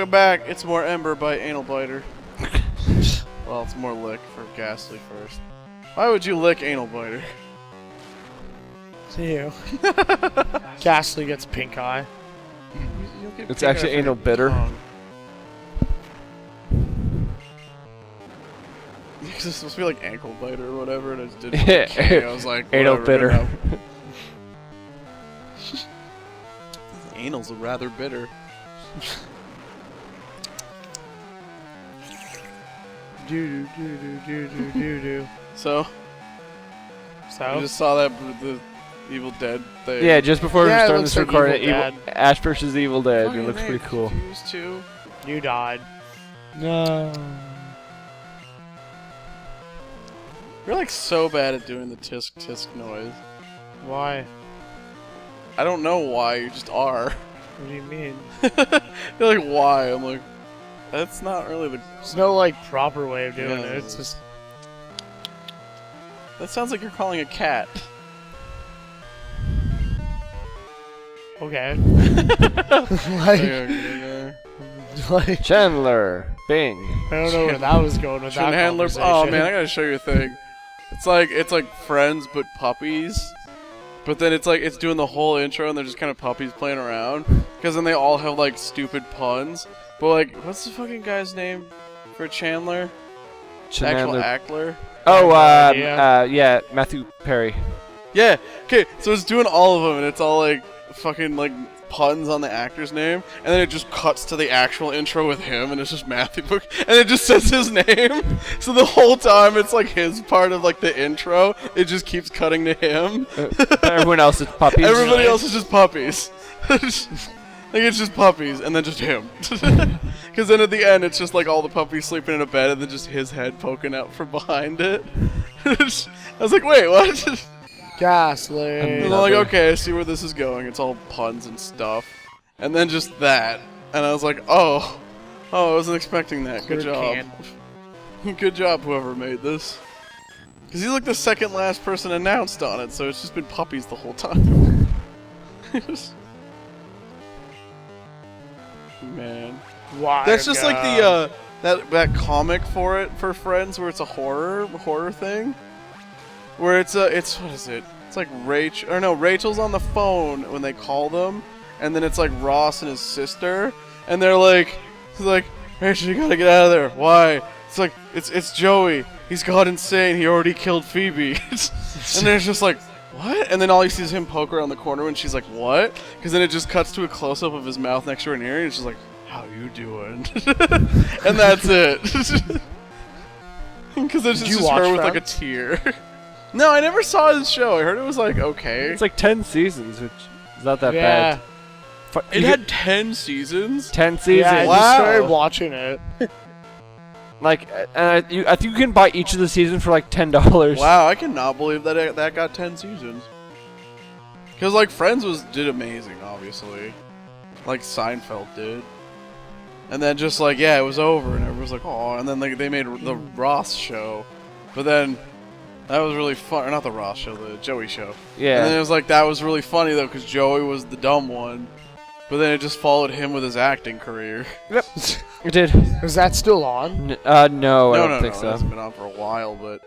Welcome back. It's more Ember by Anal Biter. Well, it's more lick for Ghastly first. Why would you lick Anal Biter? See you. Ghastly gets pink eye. It's actually anal bitter. It's supposed to be like ankle biter or whatever, and I just didn't okay. I was like, anal bitter. Anal's rather bitter. So you just saw that the Evil Dead thing. Yeah, just before we started this like recording, Ash vs. Evil Dead. It looks pretty cool. You died. No. You're like so bad at doing the tisk tisk noise. Why? I don't know why, you just are. What do you mean? You're like, why? I'm like, that's not really the... There's no, like, proper way of doing it. It's just... That sounds like you're calling a cat. Okay. like, Chandler. Bing. I don't know where that was going with that conversation. Oh, man, I gotta show you a thing. It's like Friends, but puppies. But then it's doing the whole intro, and they're just kind of puppies playing around. Because then they all have, like, stupid puns. But, like, what's the fucking guy's name for Chandler? Chandler. Actual Ackler? Oh, yeah, Matthew Perry. Yeah, okay, so it's doing all of them, and it's all, like, fucking, like, puns on the actor's name, and then it just cuts to the actual intro with him, and it's just Matthew, and it just says his name. So the whole time it's like his part of like the intro. It just keeps cutting to him. Everyone else is puppies. Everybody else is just puppies. Like it's just puppies, and then just him. Because then at the end it's just like all the puppies sleeping in a bed, and then just his head poking out from behind it. I was like, wait, what? Ghastly. And I'm like, okay, I see where this is going. It's all puns and stuff. And then just that. And I was like, oh, I wasn't expecting that. Good job. Good job, whoever made this. Because he's like the second last person announced on it, so it's just been puppies the whole time. Man. Why? That's just like the, that comic for it, for Friends, where it's a horror thing. Where it's what is it? It's like Rachel's on the phone when they call them, and then it's like Ross and his sister, and they're like, Rachel, you gotta get out of there. Why? It's like, it's Joey. He's gone insane. He already killed Phoebe. And they're just like, what? And then all you see is him poke around the corner when she's like, what? Because then it just cuts to a close-up of his mouth next to her ear, and it's just like, how you doing? And that's it. Because it's just her with like a tear. No, I never saw his show. I heard it was like okay. It's like 10 seasons, which is not that bad. It had 10 seasons? 10 seasons. Yeah, I wow. just started watching it. Like, I think you can buy each of the seasons for like $10. Wow, I cannot believe that that got 10 seasons. Because like Friends did amazing, obviously. Like Seinfeld did. And then just like, yeah, it was over, and everyone was like, oh, and then like they made the Ross show. But then that was really fun. Or not the Ross show, the Joey show. Yeah. And then it was like, that was really funny, though, because Joey was the dumb one. But then it just followed him with his acting career. Yep. It did. Is that still on? No, I don't think so. It hasn't been on for a while, but...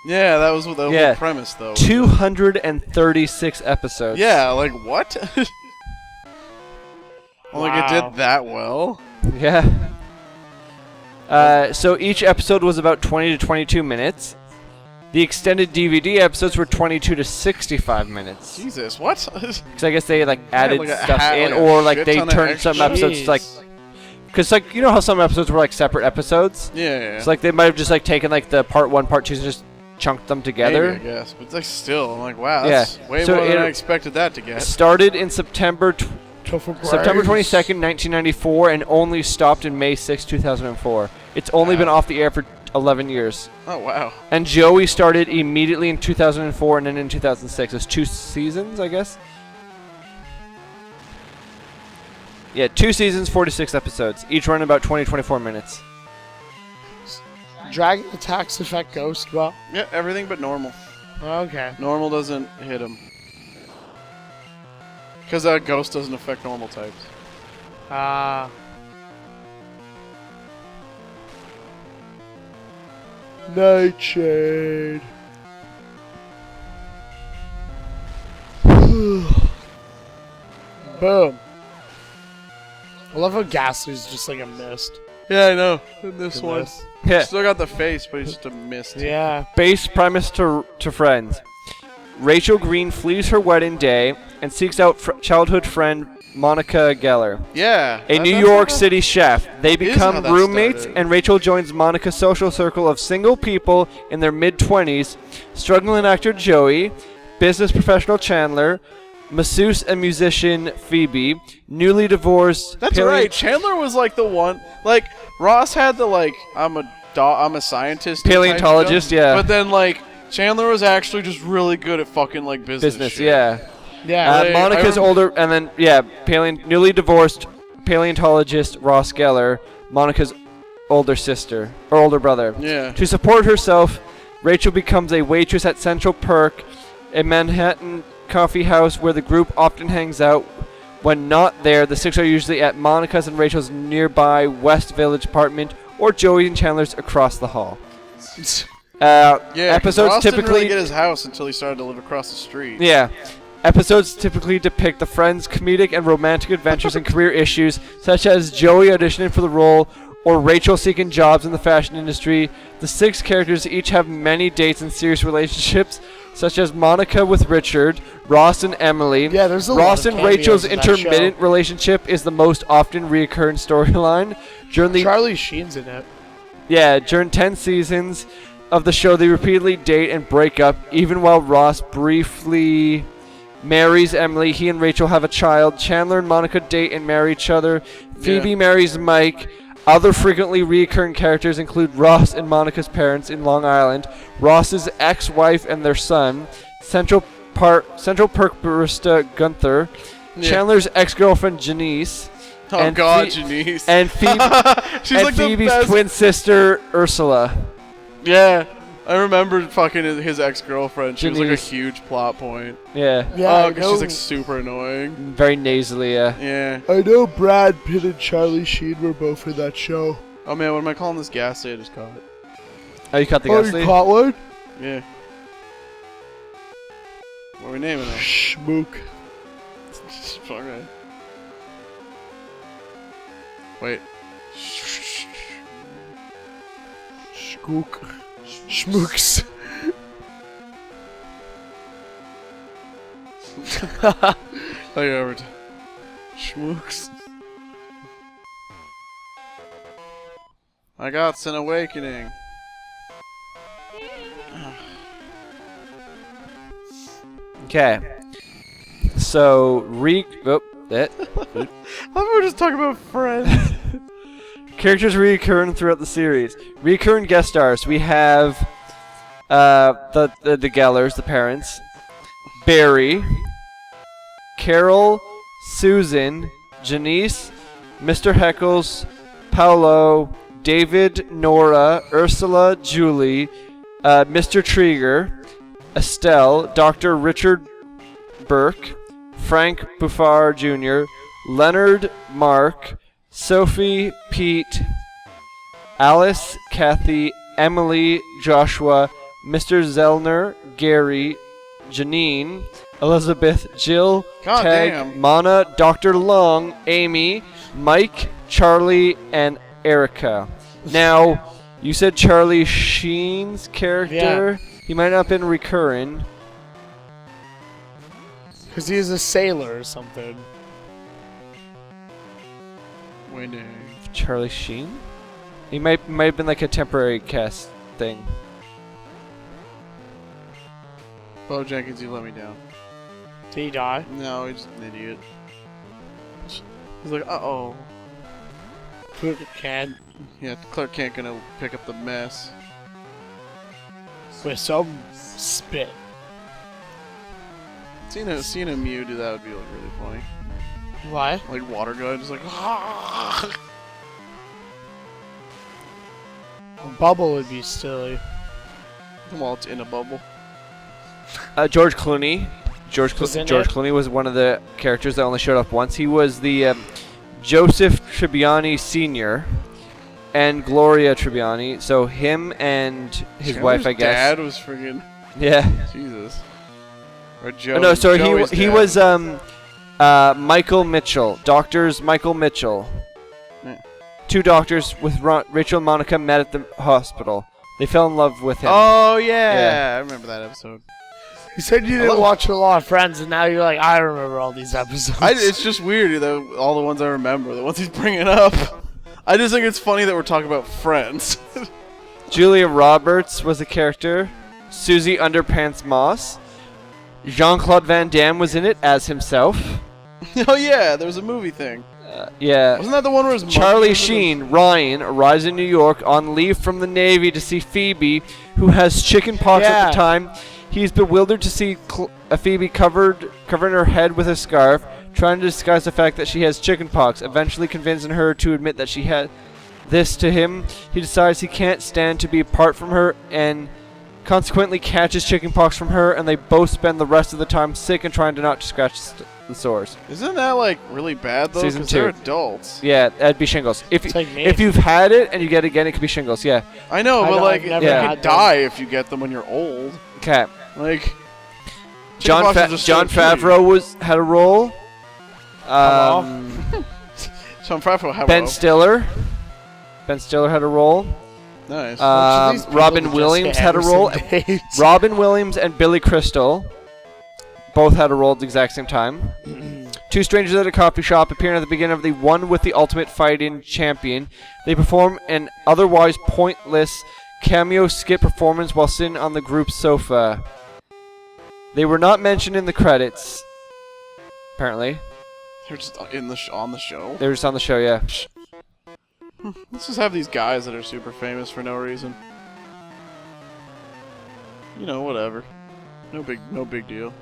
Yeah, that was the whole premise, though. 236 episodes. Yeah, like, what? Like, it did that well? Yeah. So each episode was about 20 to 22 minutes. The extended DVD episodes were 22 to 65 minutes. Jesus, what? Because I guess they like added like stuff in, or like they turned some episodes like, because like you know how some episodes were like separate episodes. Yeah. So like they might have just like taken like the part 1, part 2, and just chunked them together. Maybe, I guess, but like still, I'm like, wow, that's way more than I expected that to get. Started in September 22nd, 1994, and only stopped in May 6, 2004. It's only been off the air for 11 years. Oh, wow. And Joey started immediately in 2004 and then in 2006. It's 2 seasons, I guess. Yeah, 2 seasons, 46 episodes. Each run about 20-24 minutes. Dragon attacks affect Ghost well? Yeah, everything but normal. Okay. Normal doesn't hit him. Because Ghost doesn't affect normal types. Nightshade. Boom. I love how Ghastly's just like a mist. Yeah, I know. In this The one. mist. Yeah. Still got the face, but he's just a mist. Yeah. Base premise to Friends. Rachel Green flees her wedding day and seeks out childhood friend Monica Geller, Yeah. a New that's York how- City chef. They is become how that roommates, started. and Rachel joins Monica's social circle of single people in their mid-20s, struggling actor Joey, business professional Chandler, masseuse and musician Phoebe, newly divorced. That's right. Chandler was like the one. Like Ross had the like I'm a scientist. type Paleontologist, deal, yeah. But then like Chandler was actually just really good at fucking like business. shit. Yeah. Yeah. Like, Monica's I older, and then newly divorced paleontologist Ross Geller, Monica's older sister or older brother. Yeah. To support herself, Rachel becomes a waitress at Central Perk, a Manhattan coffee house where the group often hangs out. When not there, the six are usually at Monica's and Rachel's nearby West Village apartment, or Joey and Chandler's across the hall. Yeah. 'cause Episodes Ross didn't typically really get his house until he started to live across the street. Yeah. Episodes typically depict the friends' comedic and romantic adventures and career issues, such as Joey auditioning for the role or Rachel seeking jobs in the fashion industry. The six characters each have many dates and serious relationships, such as Monica with Richard, Ross and Emily. Yeah, there's a lot Ross of and Rachel's cameos in that intermittent show. relationship is the most often reoccurring storyline. Charlie Sheen's in it. During 10 seasons of the show, they repeatedly date and break up. Even while Ross briefly marries Emily, he and Rachel have a child. Chandler and Monica date and marry each other. Phoebe marries Mike. Other frequently recurring characters include Ross and Monica's parents in Long Island, Ross's ex-wife and their son, Central Perk barista Gunther, Chandler's ex-girlfriend Janice, Oh and God, Janice. and Phoebe, She's and like Phoebe's the best. twin sister Ursula. Yeah. I remember fucking his ex-girlfriend. She was like a Janice. huge plot point. Yeah, Yeah, Oh, I 'cause know. she's like super annoying. very nasally. Yeah. I know Brad Pitt and Charlie Sheen were both in that show. Oh man, what am I calling this gas I just caught? Oh, you caught the Oh, ghastly? you caught one? Yeah. What are we naming it? Schmook. Okay. Wait. Schmook. Schmooks. Oh yeah, we're Schmooks. I got an awakening. Okay. So, I thought we were just talking about friends. characters recurring throughout the series. Recurring guest stars. We have the Gellers, the parents. Barry. Carol. Susan. Janice. Mr. Heckles. Paolo. David. Nora. Ursula. Julie. Mr. Trieger. Estelle. Dr. Richard Burke. Frank Buffard Jr., Leonard Mark, Sophie, Pete, Alice, Kathy, Emily, Joshua, Mr. Zellner, Gary, Janine, Elizabeth, Jill, God Tag, damn. Mana, Dr. Long, Amy, Mike, Charlie, and Erica. Now, you said Charlie Sheen's character. He might not have been recurring. Because he's a sailor or something. Waiting. Charlie Sheen? He might have been like a temporary cast thing. Bo Jenkins, you let me down. Did he die? No, he's just an idiot. He's like, uh-oh. Can Yeah, Clark Kent gonna pick up the mess. with some spit. Seeing a Mew do that would be like really funny. Why? Like water gun, just like A bubble would be silly. while it's in a bubble. George Clooney. George Was in it? Clooney was one of the characters that only showed up once. He was the Joseph Tribbiani Sr. and Gloria Tribbiani. So him and his Chandler's wife, I guess. dad was friggin' Yeah. Jesus. Or Joe. Oh, no, so Joey's he dad. was Michael Mitchell. Doctors Michael Mitchell. Yeah. Two doctors with Rachel and Monica met at the hospital. They fell in love with him. Oh yeah, I remember that episode. You said you didn't watch a lot of Friends, and now you're like, I remember all these episodes. It's just weird, though. All the ones I remember, the ones he's bringing up. I just think it's funny that we're talking about Friends. Julia Roberts was a character. Susie Underpants Moss. Jean-Claude Van Damme was in it as himself. Oh yeah, there was a movie thing. Yeah. Wasn't that the one where it was Charlie Sheen, Ryan, arrives in New York on leave from the Navy to see Phoebe, who has chicken pox at the time. He's bewildered to see Phoebe covering her head with a scarf, trying to disguise the fact that she has chicken pox, eventually convincing her to admit that she had this to him. He decides he can't stand to be apart from her and consequently catches chicken pox from her, and they both spend the rest of the time sick and trying to not scratch the sores. Isn't that like really bad though? Season 'Cause 2. they're adults. Yeah, that'd be shingles. It's like me. If you've had it and you get it again, it could be shingles. Yeah. I know, but like I've never you had could them. die if you get them when you're old. Okay. Like John chickenpox is just so Favreau had a role. John Favreau had Ben one. Stiller. Ben Stiller had a role. Nice. Robin Williams had a role. Robin Williams and Billy Crystal both had a role at the exact same time. Two strangers at a coffee shop appearing at the beginning of the One with the Ultimate Fighting Champion. They perform an otherwise pointless cameo skit performance while sitting on the group's sofa. They were not mentioned in the credits, apparently. They're just on the show. They were just on the show, yeah. Let's just have these guys that are super famous for no reason. You know, whatever. No big deal.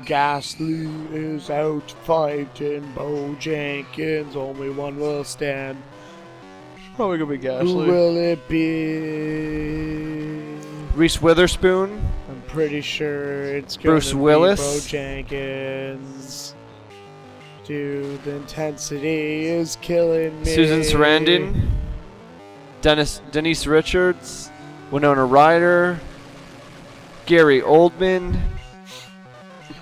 Ghastly is out fighting Bo Jenkins. Only one will stand. Probably gonna be Who Gasly. will it be? Reese Witherspoon. I'm pretty sure it's gonna Bruce be Willis. Bo Jenkins. Dude, the intensity is killing me. Susan Sarandon. Denise Richards. Winona Ryder. Gary Oldman.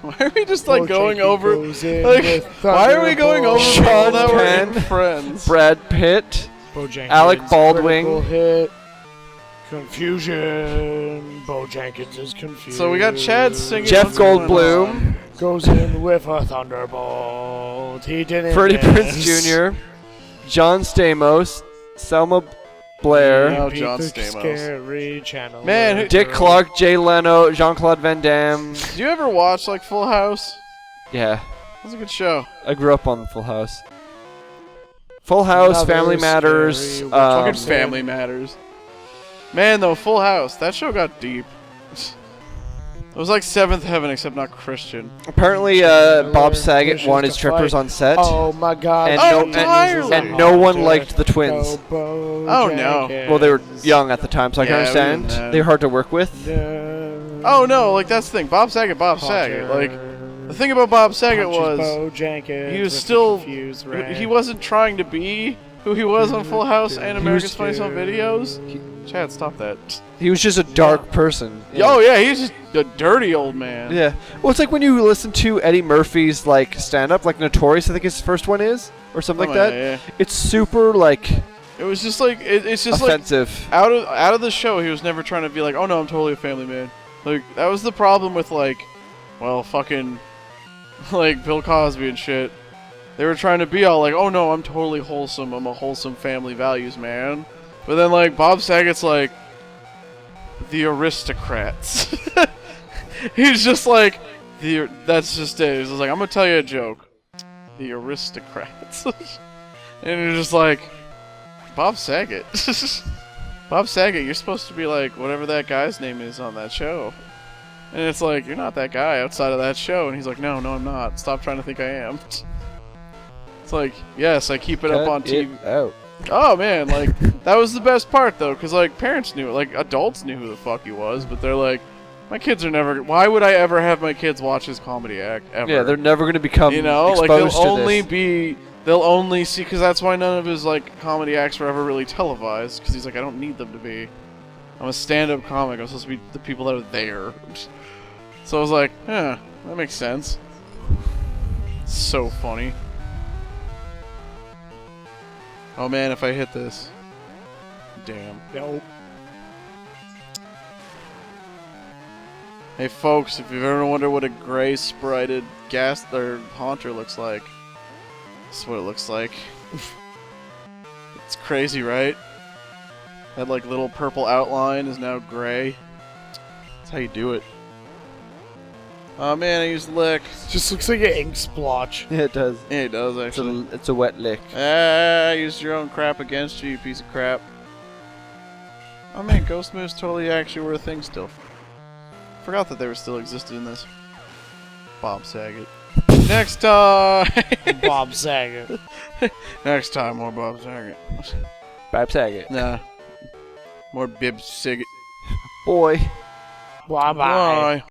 Why are we just like Bo going Jenkins over? goes in Like, with why are we going over Thunderbolt. people Sean that were in Penn. Friends? Brad Pitt. Bo Jenkins, Alec Baldwin. critical hit. Confusion. Bo Jenkins is confused. So we got Chad singing. Jeff what's going Goldblum. on. Goes in with a thunderbolt. He didn't Freddie miss. Prinze Jr. John Stamos. Selma Blair. No, Beat John the Stamos. Scary channel. Man, who- Dick Clark. Jay Leno. Jean-Claude Van Damme. Did you ever watch like Full House? Yeah. That was a good show. I grew up on Full House. Full House, Another Family Matters. scary- Fucking Sam. Family Matters. Man, though, Full House. That show got deep. It was like Seventh Heaven, except not Christian. Apparently, Bob Saget Pushes won his the trippers fight. on set. Oh my God! And Oh, no- entirely. and no one liked the twins. Oh, no. Well, they were young at the time, so I can Yeah, we understand. didn't know. They were hard to work with. Oh no, like that's the thing. Bob Saget. Like the thing about Bob Saget was he was still he wasn't trying to be who he was on Full House and America's Funniest Home Videos. Chad, stop that. He was just a dark person. Oh yeah, he's just a dirty old man. Yeah. Well, it's like when you listen to Eddie Murphy's like stand-up, like Notorious, I think his first one is, or something like that. Yeah. It's super like It was just like it's just offensive. like out of the show, he was never trying to be like, oh no, I'm totally a family man. Like that was the problem with like, well, fucking, like Bill Cosby and shit. They were trying to be all like, oh no, I'm totally wholesome. I'm a wholesome family values man. But then like Bob Saget's like the aristocrats. He's just like that's just it. He's just like, I'm gonna tell you a joke. The aristocrats. And you're just like, Bob Saget. Bob Saget, you're supposed to be like whatever that guy's name is on that show. And it's like, you're not that guy outside of that show. And he's like, no, I'm not. Stop trying to think I am. It's like, yes, I keep it up on TV. Out. Oh man, like that was the best part though, because like parents knew, like adults knew who the fuck he was, but they're like, my kids are never. Why would I ever have my kids watch his comedy act ever? Yeah, they're never going to become like exposed they'll to only this. be they'll only see, because that's why none of his like comedy acts were ever really televised, because he's like, I don't need them to be. I'm a stand-up comic. I'm supposed to be the people that are there. So I was like, that makes sense. So funny. Oh man, if I hit this. Damn. Nope. Hey folks, if you've ever wondered what a gray sprited gas or haunter looks like, this is what it looks like. It's crazy, right? That like little purple outline is now gray. That's how you do it. Oh man, I used lick. Just looks like an ink splotch. Yeah, it does. Yeah, it does actually. It's a wet lick. I used your own crap against you, you piece of crap. Oh man, ghost moves totally actually were a thing still. Forgot that they were still existed in this. Bob Saget. Next time! Bob Saget. Next time, more Bob Saget. Bob Saget. Nah. More Bib Saget. Boy. Bye-bye. Bye.